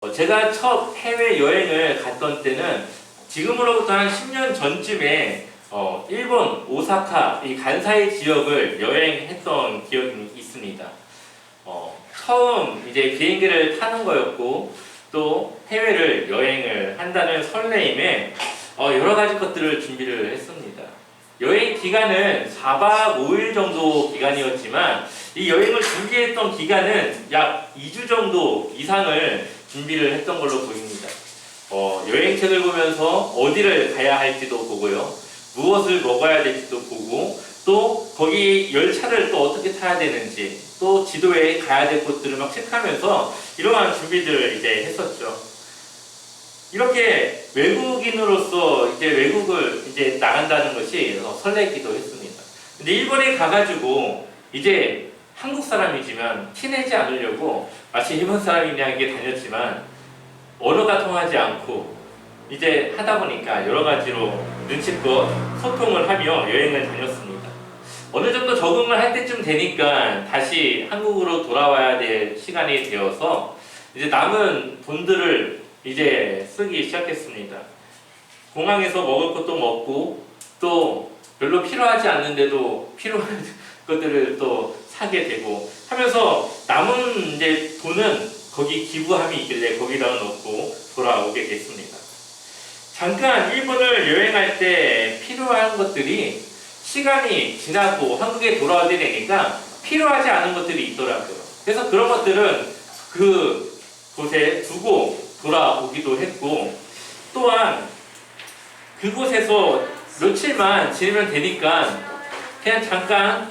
제가 첫 해외 여행을 갔던 때는 지금으로부터 한 10년 전쯤에 일본 오사카 이 간사이 지역을 여행했던 기억이 있습니다. 처음 이제 비행기를 타는 거였고 또 해외를 여행을 한다는 설레임에 여러 가지 것들을 준비를 했습니다. 여행 기간은 4박 5일 정도 기간이었지만 이 여행을 준비했던 기간은 약 2주 정도 이상을 준비를 했던 걸로 보입니다. 여행책을 보면서 어디를 가야 할지도 보고요. 무엇을 먹어야 될지도 보고 또 거기 열차를 또 어떻게 타야 되는지 또 지도에 가야 될 곳들을 막 체크하면서 이러한 준비들을 이제 했었죠. 이렇게 외국인으로서 이제 외국을 이제 나간다는 것이 설레기도 했습니다. 근데 일본에 가가지고 이제 한국 사람이지만 티내지 않으려고 마치 일본 사람이냐게 다녔지만 언어가 통하지 않고 이제 하다 보니까 여러 가지로 눈치껏 소통을 하며 여행을 다녔습니다. 어느 정도 적응을 할 때쯤 되니까 다시 한국으로 돌아와야 될 시간이 되어서 이제 남은 돈들을 이제 쓰기 시작했습니다. 공항에서 먹을 것도 먹고 또 별로 필요하지 않는데도 필요한 것들을 또 사게 되고 하면서 남은 이제 돈은 거기 기부함이 있길래 거기다 넣고 돌아오게 됐습니다. 잠깐 일본을 여행할 때 필요한 것들이 시간이 지나고 한국에 돌아오게 되니까 필요하지 않은 것들이 있더라고요. 그래서 그런 것들은 그 곳에 두고 돌아오기도 했고 또한 그곳에서 며칠만 지내면 되니까 그냥 잠깐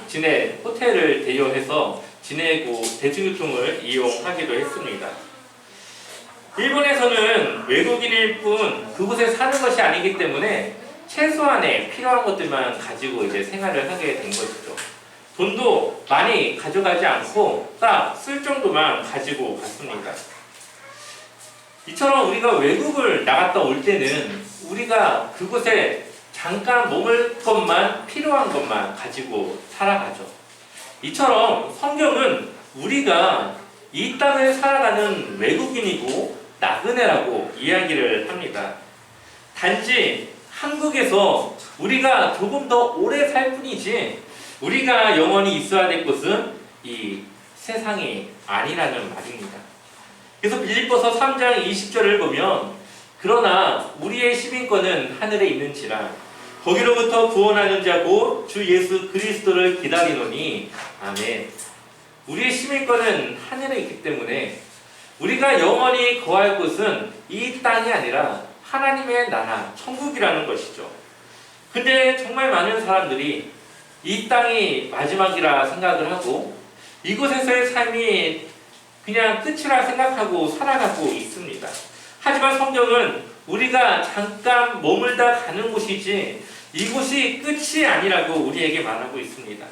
호텔을 대여해서 지내고 대중교통을 이용하기도 했습니다. 일본에서는 외국인일 뿐 그곳에 사는 것이 아니기 때문에 최소한의 필요한 것들만 가지고 이제 생활을 하게 된 것이죠. 돈도 많이 가져가지 않고 딱 쓸 정도만 가지고 갔습니다. 이처럼 우리가 외국을 나갔다 올 때는 우리가 그곳에 잠깐 머물 것만 필요한 것만 가지고 살아가죠. 이처럼 성경은 우리가 이 땅을 살아가는 외국인이고 나그네라고 이야기를 합니다. 단지 한국에서 우리가 조금 더 오래 살 뿐이지 우리가 영원히 있어야 될 곳은 이 세상이 아니라는 말입니다. 그래서 빌립보서 3장 20절을 보면 그러나 우리의 시민권은 하늘에 있는지라 거기로부터 구원하는 자고 주 예수 그리스도를 기다리노니 아멘. 우리의 시민권은 하늘에 있기 때문에 우리가 영원히 거할 곳은 이 땅이 아니라 하나님의 나라, 천국이라는 것이죠. 근데 정말 많은 사람들이 이 땅이 마지막이라 생각을 하고 이곳에서의 삶이 그냥 끝이라 생각하고 살아가고 있습니다. 하지만 성경은 우리가 잠깐 머물다 가는 곳이지 이곳이 끝이 아니라고 우리에게 말하고 있습니다.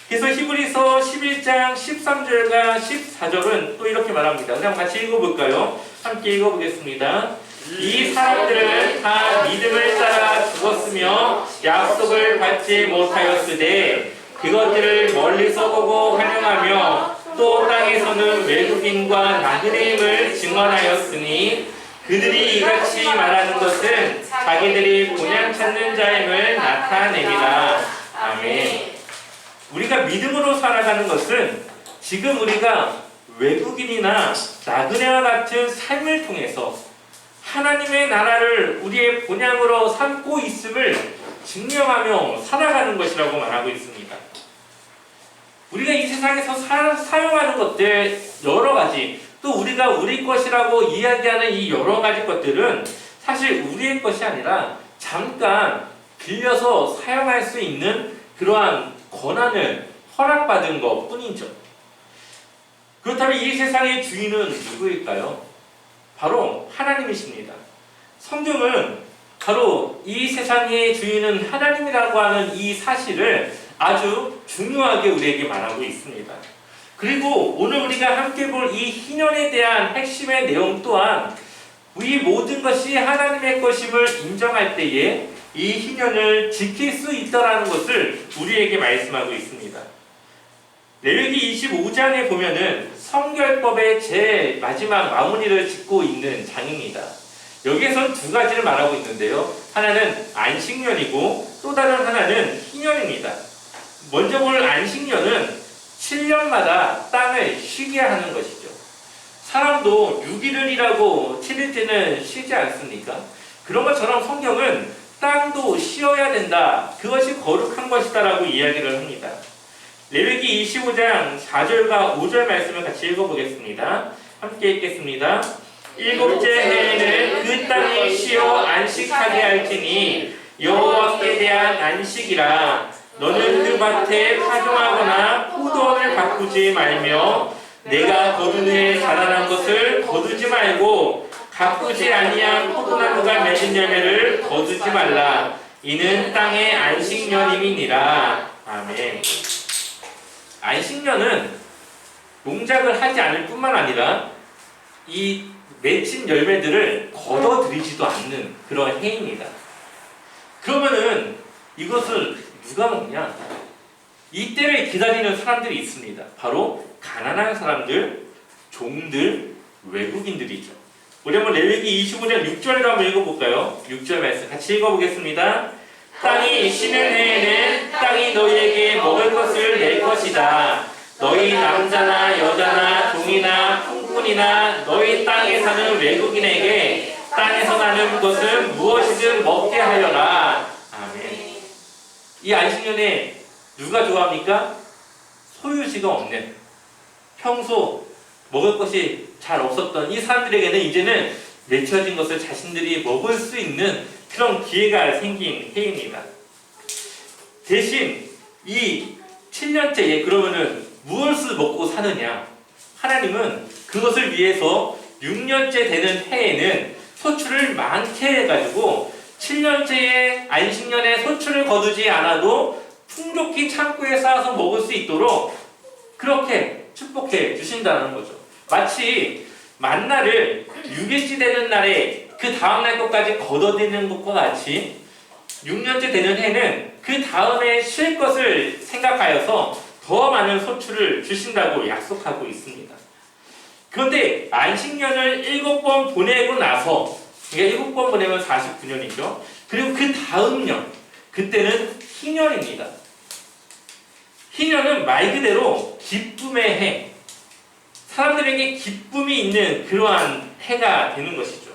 그래서 히브리서 11장 13절과 14절은 또 이렇게 말합니다. 우리 한번 같이 읽어볼까요? 함께 읽어보겠습니다. 이 사람들은 다 믿음을 따라 죽었으며 약속을 받지 못하였으되 그것들을 멀리서 보고 환영하며 또 땅에서는 외국인과 나그네임을 증언하였으니 그들이 이같이 말하는 것은 자기들이 본향 찾는 자임을 나타냅니다. 아멘. 우리가 믿음으로 살아가는 것은 지금 우리가 외국인이나 나그네와 같은 삶을 통해서 하나님의 나라를 우리의 본향으로 삼고 있음을 증명하며 살아가는 것이라고 말하고 있습니다. 우리가 이 세상에서 사용하는 것들 여러 가지 또 우리가 우리 것이라고 이야기하는 이 여러 가지 것들은 사실 우리의 것이 아니라 잠깐 빌려서 사용할 수 있는 그러한 권한을 허락받은 것 뿐이죠. 그렇다면 이 세상의 주인은 누구일까요? 바로 하나님이십니다. 성경은 바로 이 세상의 주인은 하나님이라고 하는 이 사실을 아주 중요하게 우리에게 말하고 있습니다. 그리고 오늘 우리가 함께 볼 이 희년에 대한 핵심의 내용 또한 이 모든 것이 하나님의 것임을 인정할 때에 이 희년을 지킬 수 있다라는 것을 우리에게 말씀하고 있습니다. 레위기 25장에 보면은 성결법의 제일 마지막 마무리를 짓고 있는 장입니다. 여기에선 두 가지를 말하고 있는데요. 하나는 안식년이고 또 다른 하나는 희년입니다. 먼저 볼 안식년은 7년마다 땅을 쉬게 하는 것이죠. 사람도 6일을 일하고 7일째는 쉬지 않습니까? 그런 것처럼 성경은 땅도 쉬어야 된다. 그것이 거룩한 것이다 라고 이야기를 합니다. 레위기 25장 4절과 5절 말씀을 같이 읽어보겠습니다. 함께 읽겠습니다. 일곱째 해에는 그 땅이 쉬어 안식하게 할지니 여호와께 대한 안식이라. 너는 그 밭에 파종하거나 포도원을 가꾸지 말며 내가 거둔 후에 자라난 것을 거두지 말고 가꾸지 아니한 포도나무가 맺은 열매를 거두지 말라. 이는 땅의 안식년임이니라. 아멘. 안식년은 농작을 하지 않을 뿐만 아니라 이 맺힌 열매들을 거둬들이지도 않는 그런 해입니다. 그러면은 이것을 누가 먹냐? 이때를 기다리는 사람들이 있습니다. 바로 가난한 사람들, 종들, 외국인들이죠. 우리 한번 레위기 25장 6절을 한번 읽어볼까요? 6절 말씀 같이 읽어보겠습니다. 땅이 쉬는 해에는 땅이 너희에게 먹을 것을 낼 것이다. 너희 남자나 여자나 종이나 풍꾼이나 너희 땅에 사는 외국인에게 땅에서 나는 것은 무엇이든 먹게 하여라. 아멘. 이 안식년에 누가 좋아합니까? 소유지가 없는, 평소 먹을 것이 잘 없었던 이 사람들에게는 이제는 맺혀진 것을 자신들이 먹을 수 있는 그런 기회가 생긴 해입니다. 대신 이 7년째에 그러면은 무엇을 먹고 사느냐? 하나님은 그것을 위해서 6년째 되는 해에는 소출을 많게 해가지고 7년째의 안식년에 소출을 거두지 않아도 풍족히 창고에 쌓아서 먹을 수 있도록 그렇게 축복해 주신다는 거죠. 마치 만나를 6일째 되는 날에 그 다음날 것까지 걷어들이는 것과 같이 6년째 되는 해는 그 다음에 쉴 것을 생각하여서 더 많은 소출을 주신다고 약속하고 있습니다. 그런데 안식년을 7번 보내고 나서, 그러니까 7번 보내면 49년이죠. 그리고 그 다음 년, 그때는 희년입니다. 희년은 말 그대로 기쁨의 해, 사람들에게 기쁨이 있는 그러한 해가 되는 것이죠.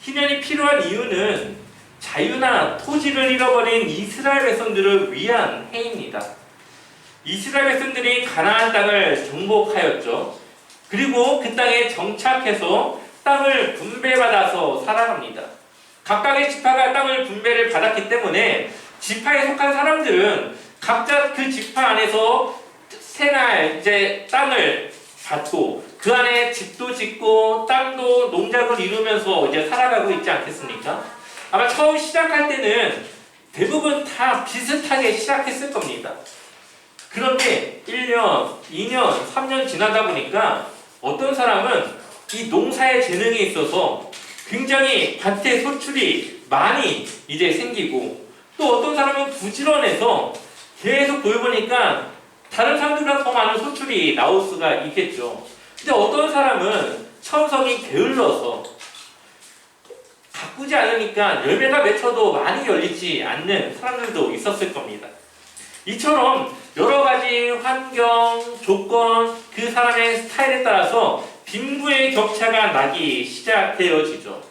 희년이 필요한 이유는 자유나 토지를 잃어버린 이스라엘 백성들을 위한 해입니다. 이스라엘 백성들이 가나안 땅을 정복하였죠. 그리고 그 땅에 정착해서 땅을 분배받아서 살아갑니다. 각각의 지파가 땅을 분배를 받았기 때문에 지파에 속한 사람들은 각자 그 지파 안에서 새날 이제 땅을 받고 그 안에 집도 짓고 땅도 농작을 이루면서 이제 살아가고 있지 않겠습니까? 아마 처음 시작할 때는 대부분 다 비슷하게 시작했을 겁니다. 그런데 1년, 2년, 3년 지나다 보니까 어떤 사람은 이 농사의 재능에 있어서 굉장히 밭에 소출이 많이 이제 생기고 또 어떤 사람은 부지런해서 계속 보여보니까 다른 사람들보다 더 많은 소출이 나올 수가 있겠죠. 근데 어떤 사람은 천성이 게을러서 가꾸지 않으니까 열매가 맺혀도 많이 열리지 않는 사람들도 있었을 겁니다. 이처럼 여러 가지 환경, 조건, 그 사람의 스타일에 따라서 빈부의 격차가 나기 시작되어지죠.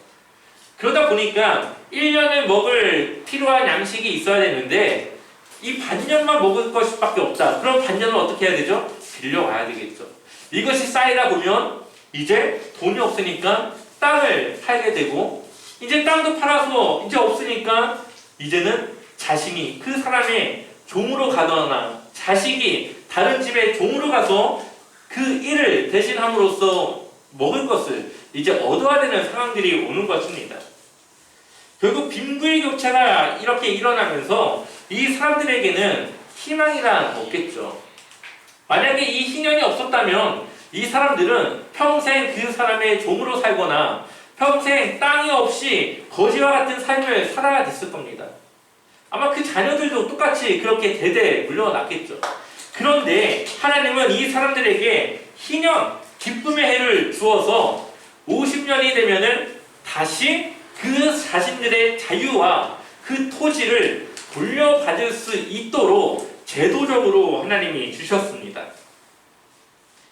그러다 보니까 1년을 먹을 필요한 양식이 있어야 되는데 이 반년만 먹을 것밖에 없다. 그럼 반년을 어떻게 해야 되죠? 빌려와야 되겠죠. 이것이 쌓이다 보면 이제 돈이 없으니까 땅을 팔게 되고 이제 땅도 팔아서 이제 없으니까 이제는 자신이 그 사람의 종으로 가거나 자식이 다른 집에 종으로 가서 그 일을 대신함으로써 먹을 것을 이제 얻어야 되는 상황들이 오는 것입니다. 결국 빈부의 격차가 이렇게 일어나면서 이 사람들에게는 희망이란 없겠죠. 만약에 이 희년이 없었다면 이 사람들은 평생 그 사람의 종으로 살거나 평생 땅이 없이 거지와 같은 삶을 살아야 됐을 겁니다. 아마 그 자녀들도 똑같이 그렇게 대대 물려났겠죠. 그런데 하나님은 이 사람들에게 희년, 기쁨의 해를 주어서 50년이 되면은 다시 그 자신들의 자유와 그 토지를 돌려받을 수 있도록 제도적으로 하나님이 주셨습니다.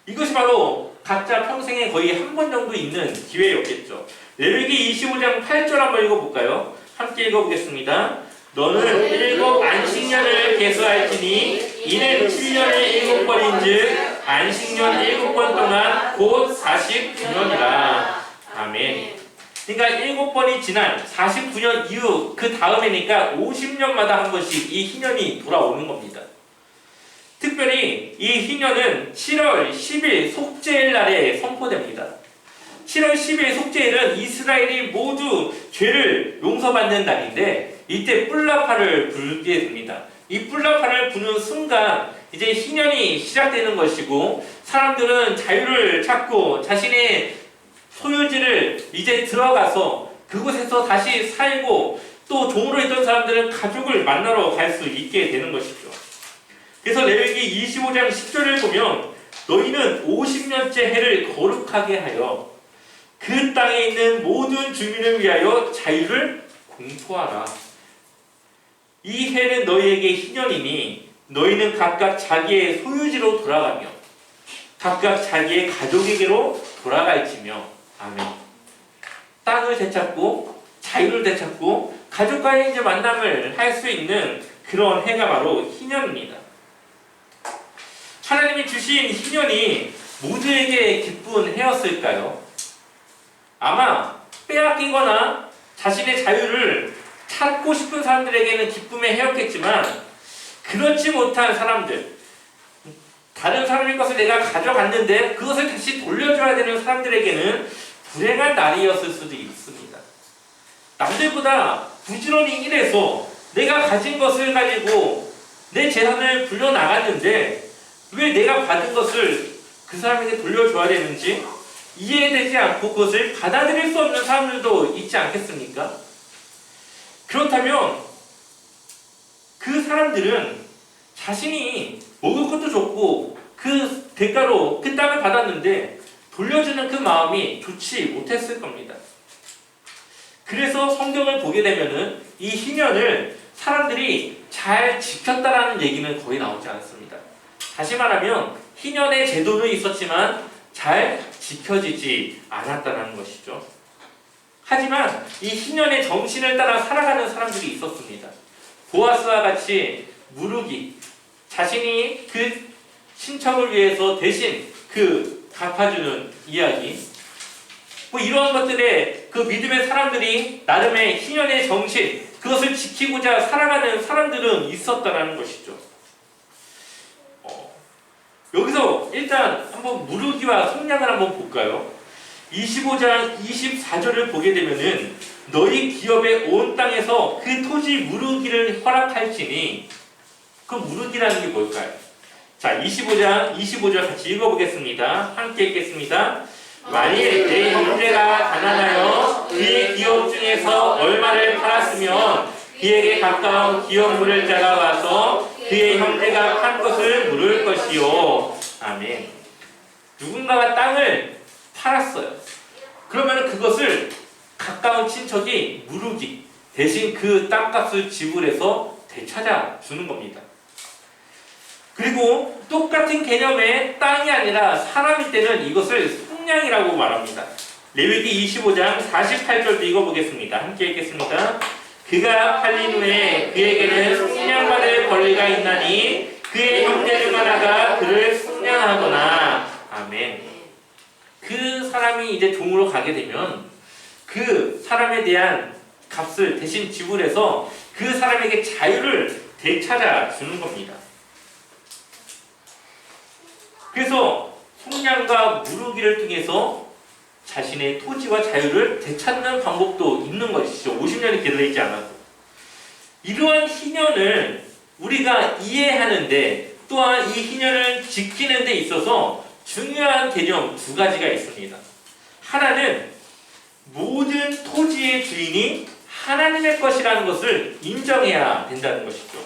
이것이 바로 각자 평생에 거의 한 번 정도 있는 기회였겠죠. 레위기 25장 8절 한번 읽어볼까요? 함께 읽어보겠습니다. 너는 일곱 안식년을 계수할지니 이는 7년의 7번인즉 안식년 7번 동안 곧 49년이라. 아멘. 그러니까 7번이 지난 49년 이후 그 다음에니까 50년마다 한 번씩 이 희년이 돌아오는 겁니다. 특별히 이 희년은 7월 10일 속죄일 날에 선포됩니다. 7월 10일 속죄일은 이스라엘이 모두 죄를 용서받는 날인데 이때 뿔나파를 불게 됩니다. 이 뿔나파를 부는 순간 이제 희년이 시작되는 것이고 사람들은 자유를 찾고 자신의 소유지를 이제 들어가서 그곳에서 다시 살고 또 종으로 있던 사람들은 가족을 만나러 갈 수 있게 되는 것이죠. 그래서 레위기 25장 10절을 보면 너희는 50년째 해를 거룩하게 하여 그 땅에 있는 모든 주민을 위하여 자유를 공포하라. 이 해는 너희에게 희년이니 너희는 각각 자기의 소유지로 돌아가며 각각 자기의 가족에게로 돌아갈지며. 아멘. 땅을 되찾고 자유를 되찾고 가족과의 이제 만남을 할 수 있는 그런 해가 바로 희년입니다. 하나님이 주신 희년이 모두에게 기쁜 해였을까요? 아마 빼앗기거나 자신의 자유를 찾고 싶은 사람들에게는 기쁨의 해였겠지만 그렇지 못한 사람들, 다른 사람의 것을 내가 가져갔는데 그것을 다시 돌려줘야 되는 사람들에게는 불행한 날이었을 수도 있습니다. 남들보다 부지런히 일해서 내가 가진 것을 가지고 내 재산을 불려나갔는데 왜 내가 받은 것을 그 사람에게 돌려줘야 되는지 이해되지 않고 그것을 받아들일 수 없는 사람들도 있지 않겠습니까? 그렇다면 그 사람들은 자신이 먹을 것도 좋고 그 대가로 그 땅을 받았는데 돌려주는 그 마음이 좋지 못했을 겁니다. 그래서 성경을 보게 되면은 이 희년을 사람들이 잘 지켰다라는 얘기는 거의 나오지 않습니다. 다시 말하면 희년의 제도는 있었지만 잘 지켜지지 않았다는 것이죠. 하지만 이 희년의 정신을 따라 살아가는 사람들이 있었습니다. 보아스와 같이 무르기, 자신이 그 친척을 위해서 대신 그 갚아주는 이야기, 뭐 이러한 것들에 그 믿음의 사람들이 나름의 희년의 정신, 그것을 지키고자 살아가는 사람들은 있었다는 것이죠. 여기서 일단 한번 무르기와 속량을 한번 볼까요? 25장 24절을 보게 되면은 너희 기업의 온 땅에서 그 토지 무르기를 허락할지니, 그 무르기라는 게 뭘까요? 자, 25장 25절 같이 읽어보겠습니다. 함께 읽겠습니다. 만일 내 형제가 가난하여 그의 기업 중에서 얼마를 팔았으면 그에게 가까운 기업 물을 자가 와서 그의 형제가 판 것을 물을 것이요. 아멘. 누군가가 땅을 팔았어요. 그러면 그것을 가까운 친척이 무르기 대신 그 땅값을 지불해서 되찾아 주는 겁니다. 그리고 똑같은 개념의 땅이 아니라 사람일 때는 이것을 속량이라고 말합니다. 레위기 25장 48절도 읽어보겠습니다. 함께 읽겠습니다. 그가 팔린 후에 그에게는 속량받을 권리가 있나니 그의 형제 중 하나가 그를 속량하거나. 아멘. 그 사람이 이제 종으로 가게 되면 그 사람에 대한 값을 대신 지불해서 그 사람에게 자유를 되찾아 주는 겁니다. 그래서 속량과 무르기를 통해서 자신의 토지와 자유를 되찾는 방법도 있는 것이죠. 50년이 기다리지 않아도. 이러한 희년을 우리가 이해하는데 또한 이 희년을 지키는 데 있어서 중요한 개념 두 가지가 있습니다. 하나는 모든 토지의 주인이 하나님의 것이라는 것을 인정해야 된다는 것이죠.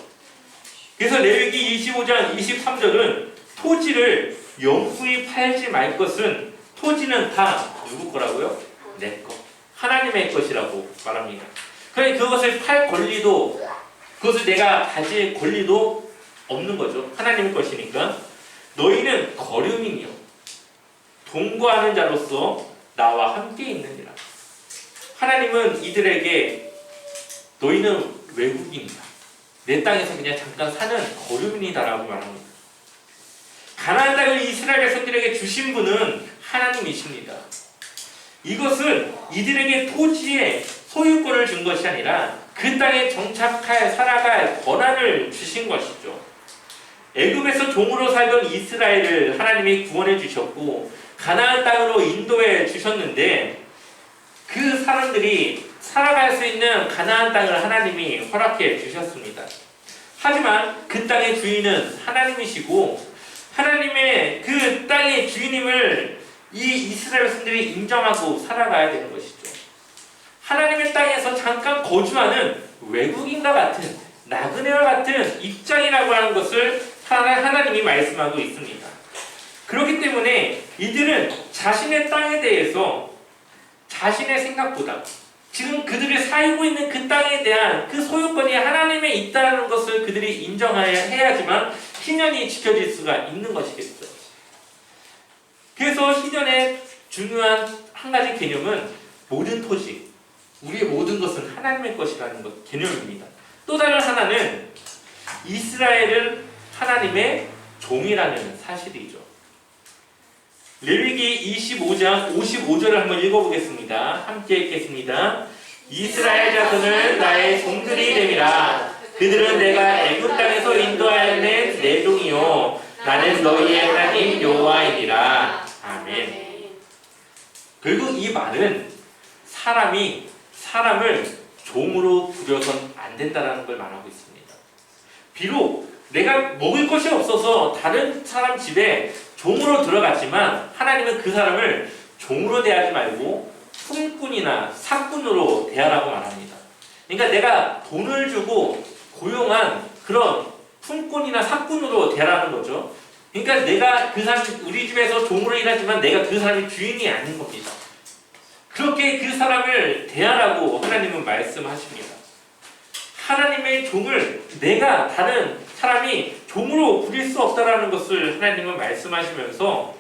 그래서 레위기 25장 23절은 토지를 영구히 팔지 말 것은 토지는 다 누구 거라고요? 내 거. 하나님의 것이라고 말합니다. 그러니까 그것을 팔 권리도 그것을 내가 가질 권리도 없는 거죠. 하나님의 것이니까. 너희는 거류민이요 동거하는 자로서 나와 함께 있느니라. 하나님은 이들에게 너희는 외국인이다. 내 땅에서 그냥 잠깐 사는 거류민이다라고 말합니다. 가나안 땅을 이스라엘 백성들에게 주신 분은 하나님이십니다. 이것은 이들에게 토지의 소유권을 준 것이 아니라 그 땅에 정착할 살아갈 권한을 주신 것이죠. 애굽에서 종으로 살던 이스라엘을 하나님이 구원해 주셨고 가나안 땅으로 인도해 주셨는데 그 사람들이 살아갈 수 있는 가나안 땅을 하나님이 허락해 주셨습니다. 하지만 그 땅의 주인은 하나님이시고 하나님의 그 땅의 주인임을 이 이스라엘 백성들이 인정하고 살아가야 되는 것이죠. 하나님의 땅에서 잠깐 거주하는 외국인과 같은 나그네와 같은 입장이라고 하는 것을 하나님이 말씀하고 있습니다. 그렇기 때문에 이들은 자신의 땅에 대해서 자신의 생각보다 지금 그들이 살고 있는 그 땅에 대한 그 소유권이 하나님에 있다는 것을 그들이 인정해야지만 희년이 지켜질 수가 있는 것이겠죠. 그래서 희년의 중요한 한 가지 개념은 모든 토지, 우리의 모든 것은 하나님의 것이라는 것 개념입니다. 또 다른 하나는 이스라엘은 하나님의 종이라는 사실이죠. 레위기 25장 55절을 한번 읽어보겠습니다. 함께 읽겠습니다. 이스라엘 자손을 나의 종들이 됨이라. 그들은 내가 애굽 땅에서 인도하여 낸 내 종이요 나는 너희의 하나님 여호와이니라. 아멘. 결국 이 말은 사람이 사람을 종으로 부려선 안 된다는 걸 말하고 있습니다. 비록 내가 먹을 것이 없어서 다른 사람 집에 종으로 들어갔지만 하나님은 그 사람을 종으로 대하지 말고 품꾼이나 사꾼으로 대하라고 말합니다. 그러니까 내가 돈을 주고 고용한 그런 품꾼이나 사꾼으로 대하라는 거죠. 그러니까 내가 그 사람 우리 집에서 종으로 일하지만 내가 그 사람의 주인이 아닌 겁니다. 그렇게 그 사람을 대하라고 하나님은 말씀하십니다. 하나님의 종을 내가 다른 사람이 종으로 부릴 수 없다라는 것을 하나님은 말씀하시면서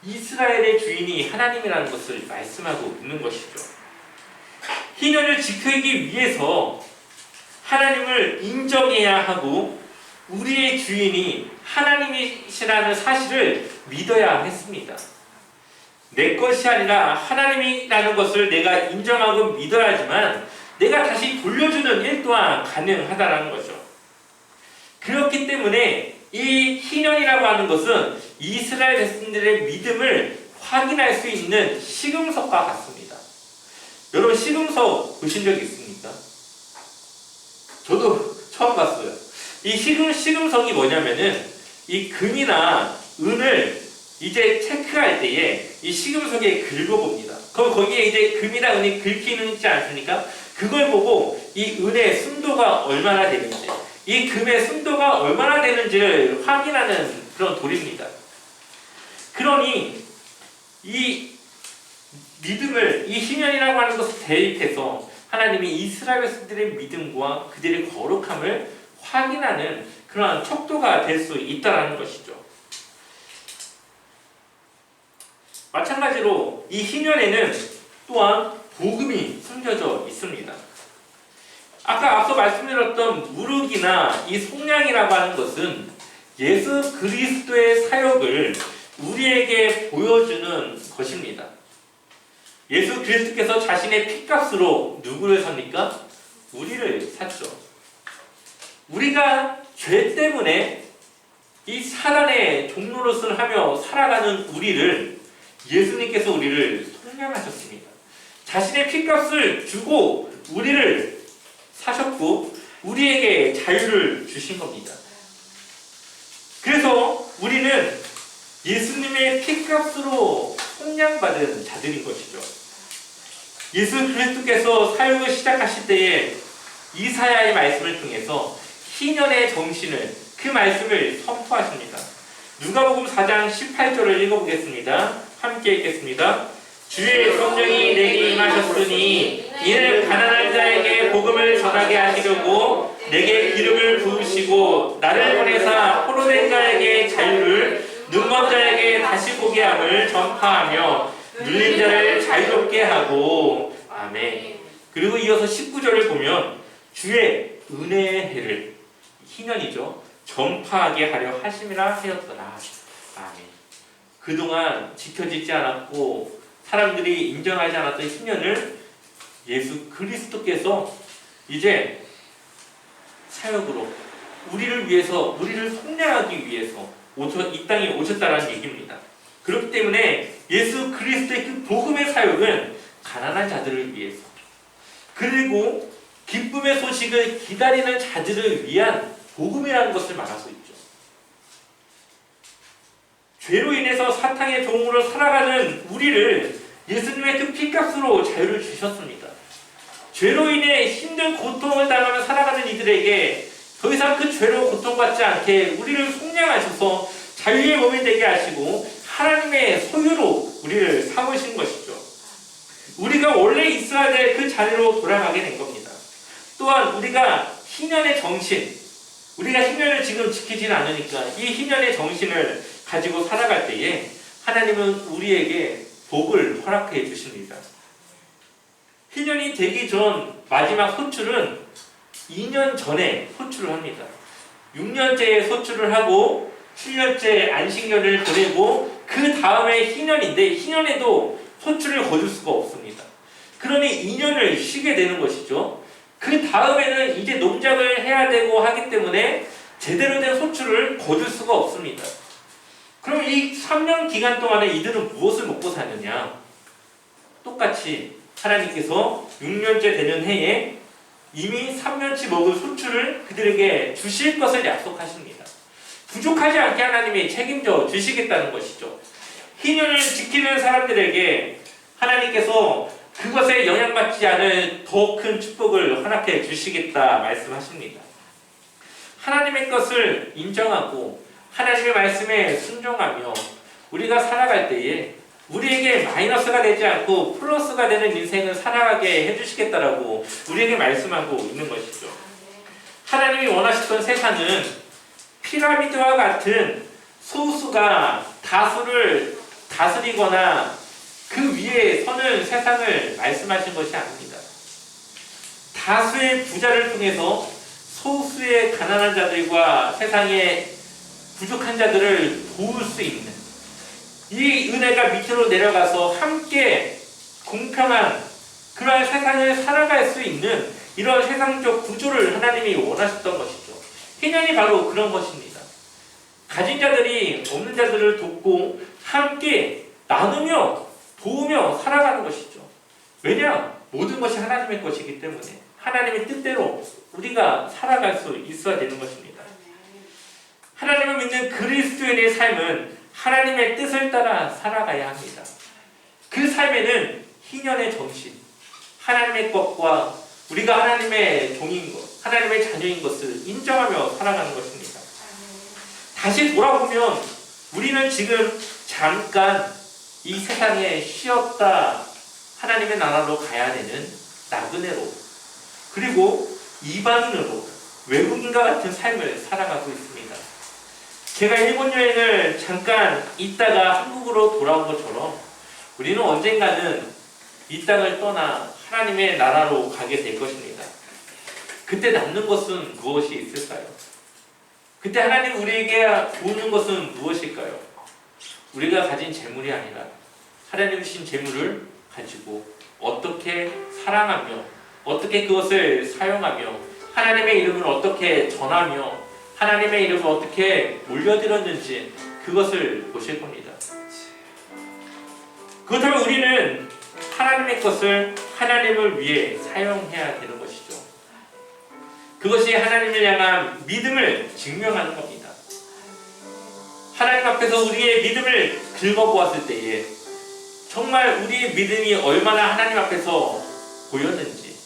이스라엘의 주인이 하나님이라는 것을 말씀하고 있는 것이죠. 희년을 지키기 위해서 하나님을 인정해야 하고 우리의 주인이 하나님이시라는 사실을 믿어야 했습니다. 내 것이 아니라 하나님이라는 것을 내가 인정하고 믿어야지만 내가 다시 돌려주는 일 또한 가능하다는 거죠. 그렇기 때문에 이 희년이라고 하는 것은 이스라엘 백성들의 믿음을 확인할 수 있는 시금석과 같습니다. 여러분 시금석 보신 적 있습니까? 저도 처음 봤어요. 이 시금석이 뭐냐면은 이 금이나 은을 이제 체크할 때에 이 시금석에 긁어봅니다. 그럼 거기에 이제 금이나 은이 긁히는지 않습니까? 그걸 보고 이 은의 순도가 얼마나 되는지, 이 금의 순도가 얼마나 되는지를 확인하는 그런 돌입니다. 그러니 이 믿음을, 이 희년이라고 하는 것을 대입해서 하나님이 이스라엘 백성들의 믿음과 그들의 거룩함을 확인하는 그러한 척도가 될 수 있다는 것이죠. 마찬가지로 이 희년에는 또한 복음이 숨겨져 있습니다. 아까 앞서 말씀드렸던 무릇이나 이 속량이라고 하는 것은 예수 그리스도의 사역을 우리에게 보여주는 것입니다. 예수 그리스도께서 자신의 피값으로 누구를 삽니까? 우리를 샀죠. 우리가 죄 때문에 이 사단의 종노릇을 하며 살아가는 우리를 예수님께서 우리를 속량하셨습니다. 자신의 피값을 주고 우리를 사셨고 우리에게 자유를 주신 겁니다. 그래서 우리는 예수님의 피값으로 속량받은 자들인 것이죠. 예수 그리스도께서 사역을 시작하실 때에 이사야의 말씀을 통해서 희년의 정신을, 그 말씀을 선포하십니다. 누가복음 4장 18절을 읽어보겠습니다. 함께 읽겠습니다. 주의 성령이 내게 임하셨으니 이는 가난한 자에게 복음을 전하게 하시려고 내게 기름을 부으시고 나를 보내사 포로된 자에게 자유를, 눈먼 자에게 다시 보게 함을 전파하며 눌린 자를 자유롭게 하고. 아멘. 그리고 이어서 19절을 보면 주의 은혜의 해를, 희년이죠, 전파하게 하려 하심이라 하였더라. 아멘. 그동안 지켜지지 않았고 사람들이 인정하지 않았던 희년을 예수 그리스도께서 이제 사역으로 우리를 위해서, 우리를 속량하기 위해서 이 땅에 오셨다는 얘기입니다. 그렇기 때문에 예수 그리스도의 그 복음의 사역은 가난한 자들을 위해서, 그리고 기쁨의 소식을 기다리는 자들을 위한 복음이라는 것을 말할 수 있죠. 죄로 인해서 사탄의 종으로 살아가는 우리를 예수님의 그 피값으로 자유를 주셨습니다. 죄로 인해 힘든 고통을 당하며 살아가는 이들에게 더 이상 그 죄로 고통받지 않게 우리를 속량하셔서 자유의 몸이 되게 하시고 하나님의 소유로 우리를 삼으신 것이죠. 우리가 원래 있어야 될 그 자리로 돌아가게 된 겁니다. 또한 우리가 희년의 정신, 우리가 희년을 지금 지키지는 않으니까 이 희년의 정신을 가지고 살아갈 때에 하나님은 우리에게 복을 허락해 주십니다. 희년이 되기 전 마지막 소출은 2년 전에 소출을 합니다. 6년째에 소출을 하고 7년째 안식년을 보내고 그 다음에 희년인데, 희년에도 소출을 거둘 수가 없습니다. 그러니 2년을 쉬게 되는 것이죠. 그 다음에는 이제 농작을 해야 되고 하기 때문에 제대로 된 소출을 거둘 수가 없습니다. 그럼 이 3년 기간 동안에 이들은 무엇을 먹고 사느냐? 똑같이 하나님께서 6년째 되는 해에 이미 3년치 먹을 소출을 그들에게 주실 것을 약속하십니다. 부족하지 않게 하나님이 책임져 주시겠다는 것이죠. 희년을 지키는 사람들에게 하나님께서 그것에 영향받지 않을 더 큰 축복을 허락해 주시겠다 말씀하십니다. 하나님의 것을 인정하고 하나님의 말씀에 순종하며 우리가 살아갈 때에 우리에게 마이너스가 되지 않고 플러스가 되는 인생을 살아가게 해주시겠다라고 우리에게 말씀하고 있는 것이죠. 하나님이 원하셨던 세상은 피라미드와 같은 소수가 다수를 다스리거나 그 위에 서는 세상을 말씀하신 것이 아닙니다. 다수의 부자를 통해서 소수의 가난한 자들과 세상의 부족한 자들을 도울 수 있는, 이 은혜가 밑으로 내려가서 함께 공평한 그러한 세상을 살아갈 수 있는 이런 세상적 구조를 하나님이 원하셨던 것이죠. 희년이 바로 그런 것입니다. 가진 자들이 없는 자들을 돕고 함께 나누며 도우며 살아가는 것이죠. 왜냐? 모든 것이 하나님의 것이기 때문에 하나님의 뜻대로 우리가 살아갈 수 있어야 되는 것입니다. 하나님을 믿는 그리스도인의 삶은 하나님의 뜻을 따라 살아가야 합니다. 그 삶에는 희년의 정신, 하나님의 것과 우리가 하나님의 종인 것, 하나님의 자녀인 것을 인정하며 살아가는 것입니다. 다시 돌아보면 우리는 지금 잠깐 이 세상에 쉬었다 하나님의 나라로 가야 되는 나그네로, 그리고 이방인으로 외국인과 같은 삶을 살아가고 있습니다. 제가 일본 여행을 잠깐 있다가 한국으로 돌아온 것처럼 우리는 언젠가는 이 땅을 떠나 하나님의 나라로 가게 될 것입니다. 그때 남는 것은 무엇이 있을까요? 그때 하나님 우리에게 주는 것은 무엇일까요? 우리가 가진 재물이 아니라 하나님 주신 재물을 가지고 어떻게 사랑하며 어떻게 그것을 사용하며 하나님의 이름을 어떻게 전하며 하나님의 이름을 어떻게 올려드렸는지 그것을 보실 겁니다. 그렇다면 우리는 하나님의 것을 하나님을 위해 사용해야 되는 것이죠. 그것이 하나님을 향한 믿음을 증명하는 겁니다. 하나님 앞에서 우리의 믿음을 긁어보았을 때에 정말 우리의 믿음이 얼마나 하나님 앞에서 보였는지,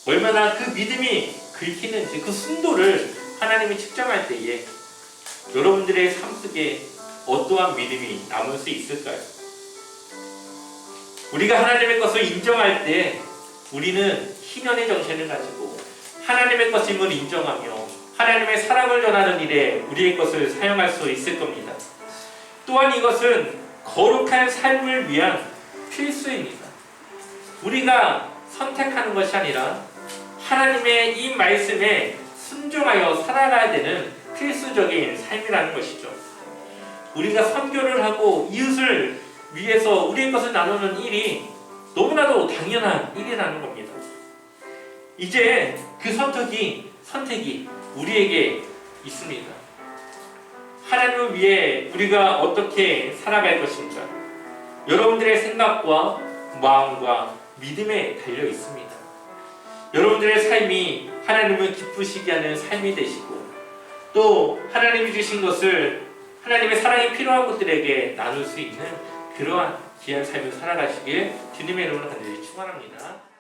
얼마나 그 믿음이 긁히는지 그 순도를 하나님이 측정할 때에 여러분들의 삶 속에 어떠한 믿음이 남을 수 있을까요? 우리가 하나님의 것을 인정할 때 우리는 희년의 정신을 가지고 하나님의 것임을 인정하며 하나님의 사랑을 전하는 일에 우리의 것을 사용할 수 있을 겁니다. 또한 이것은 거룩한 삶을 위한 필수입니다. 우리가 선택하는 것이 아니라 하나님의 이 말씀에 순종하여 살아가야 되는 필수적인 삶이라는 것이죠. 우리가 선교를 하고 이웃을 위해서 우리의 것을 나누는 일이 너무나도 당연한 일이라는 겁니다. 이제 그 선택이 우리에게 있습니다. 하나님을 위해 우리가 어떻게 살아갈 것인가? 여러분들의 생각과 마음과 믿음에 달려 있습니다. 여러분들의 삶이 하나님을 기쁘시게 하는 삶이 되시고 또 하나님이 주신 것을 하나님의 사랑이 필요한 것들에게 나눌 수 있는 그러한 귀한 삶을 살아가시길 주님의 이름으로 간절히 축원합니다.